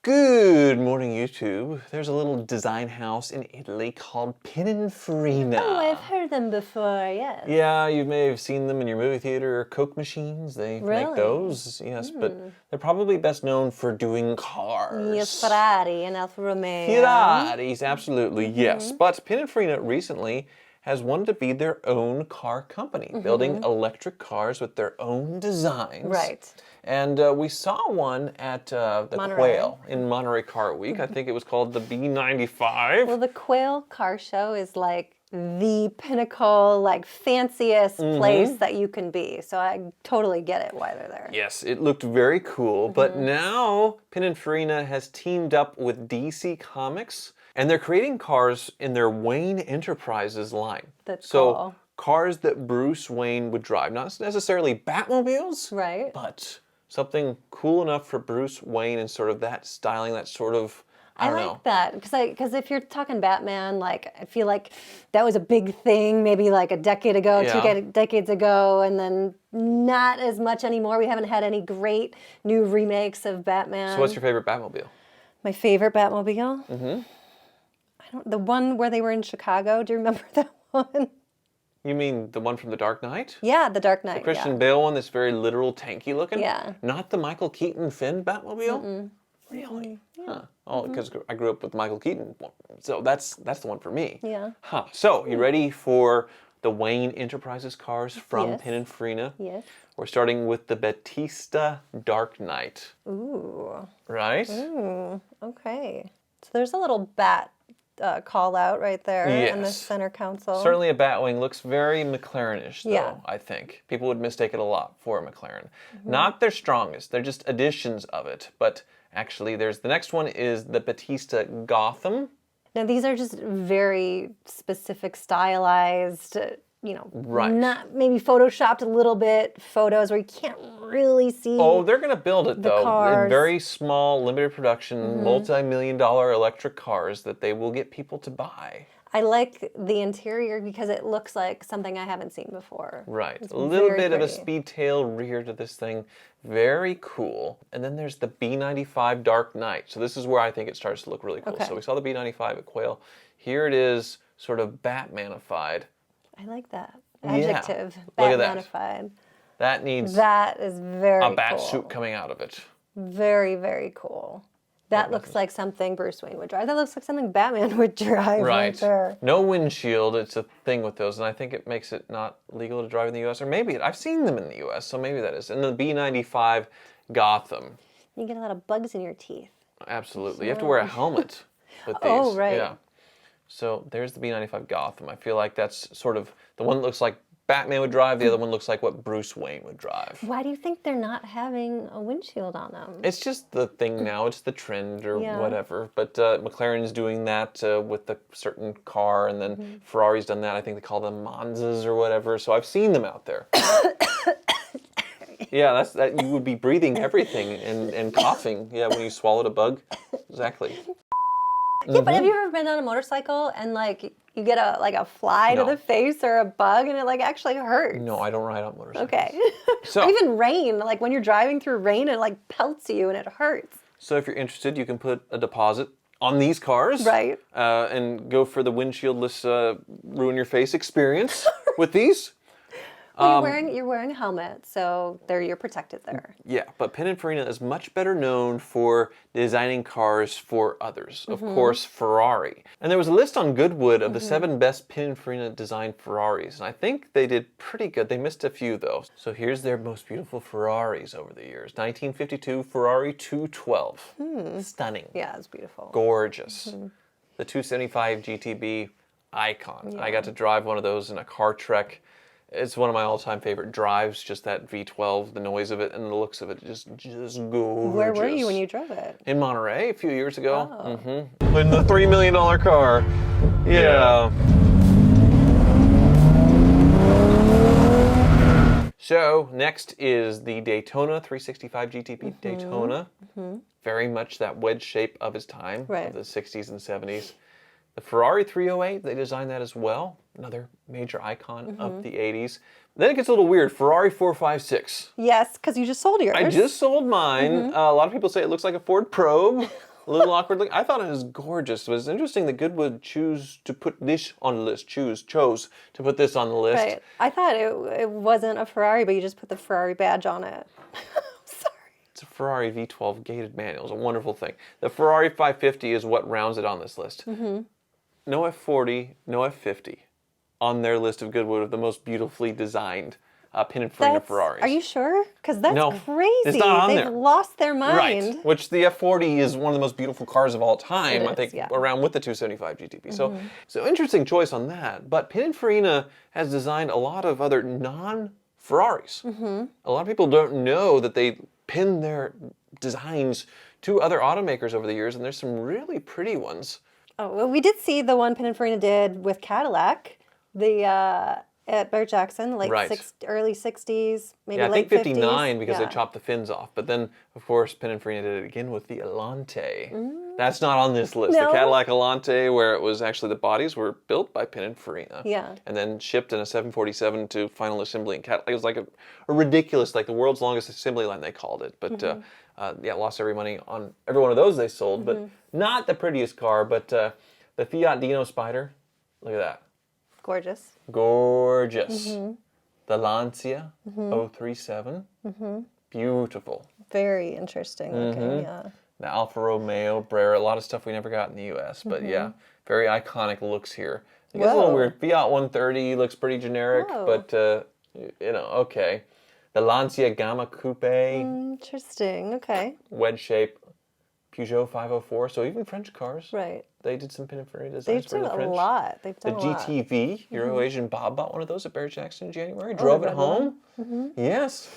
Good morning, YouTube. There's a little design house in Italy called Pininfarina. Oh, I've heard them before, yes. Yeah, you may have seen them in your movie theater. Coke machines, they make those. Yes, but they're probably best known for doing cars. Yes, Ferrari and Alfa Romeo. Ferraris, absolutely, yes. But Pininfarina recently has wanted to be their own car company, building electric cars with their own designs. Right. And we saw one at the Monterey. Quail in Monterey Car Week. I think it was called the B95. Well, the Quail Car Show is like the pinnacle, like fanciest place that you can be. So I totally get it why they're there. Yes, it looked very cool. But now Pininfarina has teamed up with DC Comics, and they're creating cars in their Wayne Enterprises line. That's so cool. Cars that Bruce Wayne would drive. Not necessarily Batmobiles, Right. but something cool enough for Bruce Wayne and sort of that styling, that sort of, I don't know. like that because if you're talking Batman, like I feel like that was a big thing maybe like a decade ago, two decades ago, and then not as much anymore. We haven't had any great new remakes of Batman. So what's your favorite Batmobile? My favorite Batmobile? The one where they were in Chicago. Do you remember that one? You mean the one from The Dark Knight? Yeah, The Dark Knight. The Christian Bale one, this very literal tanky looking? Yeah. Not the Michael Keaton Finn Batmobile? Really? Huh. Oh, because I grew up with Michael Keaton, so that's the one for me. Yeah. Huh. So, you ready for the Wayne Enterprises cars from Yes. Pininfarina? Yes. We're starting with the Batista Dark Knight. Ooh. Right? Ooh. Okay. So there's a little bat call out right there in the Yes. center console. Certainly a Batwing. Looks very McLaren-ish, though, Yeah. I think. People would mistake it a lot for a McLaren. Not their strongest. They're just additions of it. But actually, the next one is the Batista Gotham. Now these are just very specific, stylized, not maybe photoshopped a little bit photos where you can't really see. Oh, they're going to build it, though. cars. In very small, limited production, multi-million-dollar electric cars that they will get people to buy. I like the interior because it looks like something I haven't seen before. Right. It's A little very bit of a pretty. speed tail rear to this thing. Very cool. And then there's the B95 Dark Knight. So this is where I think it starts to look really cool. Okay. So we saw the B95 at Quail. Here it is, sort of Batmanified. I like that Yeah. adjective. Look at that. Batmanified. That needs That is very a bat cool. suit coming out of it. Very, very cool. That looks like something Bruce Wayne would drive. That looks like something Batman would drive right there. No windshield. It's a thing with those, and I think it makes it not legal to drive in the U.S. Or maybe I've seen them in the U.S., so maybe that is. And the B95 Gotham. You get a lot of bugs in your teeth. Absolutely. You have to wear a helmet with these. Oh, right. Yeah. So there's the B95 Gotham. I feel like that's sort of the one that looks like Batman would drive. The other one looks like what Bruce Wayne would drive. Why do you think they're not having a windshield on them? It's just the thing now. It's the trend or Yeah. whatever. But McLaren's doing that with a certain car, and then Ferrari's done that. I think they call them Monzas or whatever. So I've seen them out there. Yeah, that. You would be breathing everything and coughing. Yeah, when you swallowed a bug. Exactly. Yeah, but have you ever been on a motorcycle and like you get a fly to the face or a bug and it like actually hurts? No, I don't ride on motorcycles. Okay. So- or even rain, like when you're driving through rain, it like pelts you and it hurts. So if you're interested, you can put a deposit on these cars. Right. And go for the windshieldless ruin your face experience with these. Well, you're wearing a helmet, so you're protected there. Yeah, but Pininfarina is much better known for designing cars for others. Of course, Ferrari. And there was a list on Goodwood of the 7 best Pininfarina designed Ferraris, and I think they did pretty good. They missed a few though. So here's their most beautiful Ferraris over the years. 1952 Ferrari 212. Stunning. Yeah, it's beautiful. Gorgeous. The 275 GTB icon. I got to drive one of those in a car trek. It's one of my all-time favorite drives, just that V12, the noise of it and the looks of it, just gorgeous. Where were you when you drove it? In Monterey a few years ago. Oh. In the $3 million car. Yeah. So, next is the Daytona 365 GTB Daytona. Very much that wedge shape of its time, of the 60s and 70s. The Ferrari 308, they designed that as well. Another major icon of the 80s. Then it gets a little weird. Ferrari 456. Yes, because you just sold yours. I just sold mine. A lot of people say it looks like a Ford Probe. A little awkward looking. I thought it was gorgeous. It was interesting that Goodwood chose to put this on the list. Chose to put this on the list. Right. I thought it wasn't a Ferrari, but you just put the Ferrari badge on it. Sorry. It's a Ferrari V12 gated manual. It's a wonderful thing. The Ferrari 550 is what rounds it on this list. No F40, no F50 on their list of Goodwood of the most beautifully designed Pininfarina Ferraris. Are you sure? Because that's crazy. It's not on They've there. lost their mind. Right, which the F40 is one of the most beautiful cars of all time, It I think, is, yeah. around with the 275 GTP. So interesting choice on that. But Pininfarina has designed a lot of other non-Ferraris. A lot of people don't know that they pin their designs to other automakers over the years, and there's some really pretty ones. Oh, well, we did see the one Pininfarina did with Cadillac, at Barrett Jackson, like Right. early 60s, maybe Yeah, I late think 50s. 59 because they Yeah. chopped the fins off. But then, of course, Pininfarina did it again with the Elante. That's not on this list. No? The Cadillac Elante, where it was actually the bodies were built by Pininfarina. Yeah. And then shipped in a 747 to final assembly in Cadillac. It was like a ridiculous, like the world's longest assembly line, they called it. But yeah, lost every money on every one of those they sold. But not the prettiest car, but the Fiat Dino Spider. Look at that. Gorgeous. Gorgeous. The Lancia 037. Beautiful. Very interesting looking, yeah. The Alfa Romeo Brera, a lot of stuff we never got in the U.S., but yeah, very iconic looks here. I guess a little Whoa. weird. Fiat 130 looks pretty generic, Whoa. but you know, okay. The Lancia Gamma Coupe, Interesting, okay. wedge shape. Peugeot 504, so even French cars. Right. They did some Pininfarina designs They've for the done a French. lot. They've The done a lot. GTV, Euro-Asian Bob bought one of those at Barrett Jackson in January. Drove it red home. Yes.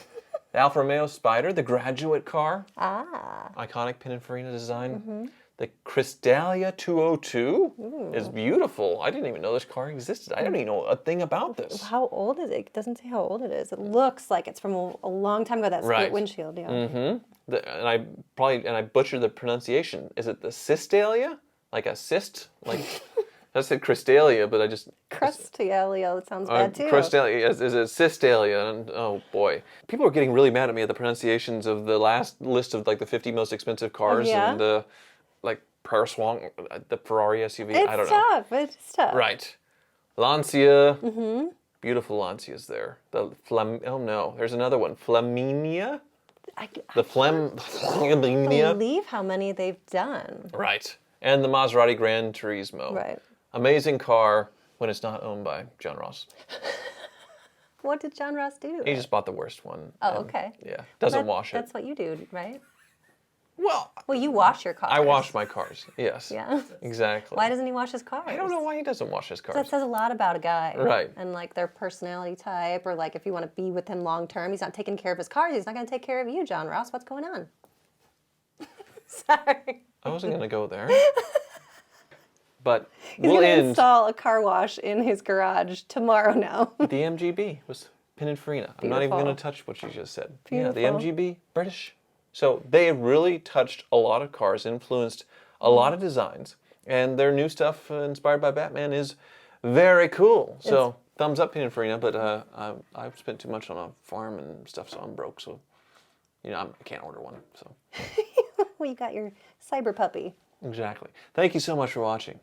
The Alfa Romeo Spider, the graduate car. Iconic Pininfarina design. The Crystalia 202 is beautiful. I didn't even know this car existed. I don't even know a thing about this. How old is it? It doesn't say how old it is. It looks like it's from a long time ago, that split Right. windshield, yeah. And I butchered the pronunciation. Is it the Cystalia? Like a cyst? Like I said Crystalia, but I just Crustalia, that sounds bad too. Crystalia is it Cystalia? And oh boy, people are getting really mad at me at the pronunciations of the last list of like the 50 most expensive cars yeah? and like Perswang, the Ferrari SUV. It's I don't know. tough. It's tough. Right, Lancia. Beautiful Lancias there. The oh no, there's another one. Flaminia. The Flaminia. Believe how many they've done. Right. And the Maserati Gran Turismo. Right. Amazing car when it's not owned by John Ross. What did John Ross do to He it? just bought the worst one. Oh, and, okay. Yeah. Doesn't wash it. That's what you do, right? Well, Well, you wash your cars. I wash my cars. Yes. Yeah. Exactly. Why doesn't he wash his cars? I don't know why he doesn't wash his That cars. says a lot about a guy. Right. And like their personality type, or like if you want to be with him long term, he's not taking care of his cars. He's not going to take care of you, John Ross. What's going on? Sorry. I wasn't going to go there. But He's we'll going to end. install a car wash in his garage tomorrow now. The MGB was Pininfarina. I'm not even Beautiful. going to touch what you just said. Yeah, the Beautiful. MGB, British. So they really touched a lot of cars, influenced a lot of designs, and their new stuff inspired by Batman is very cool. So thumbs up Pininfarina, but I've spent too much on a farm and stuff, so I'm broke. So, you know, I can't order one. So Well, you got your cyber puppy. exactly. Thank you so much for watching.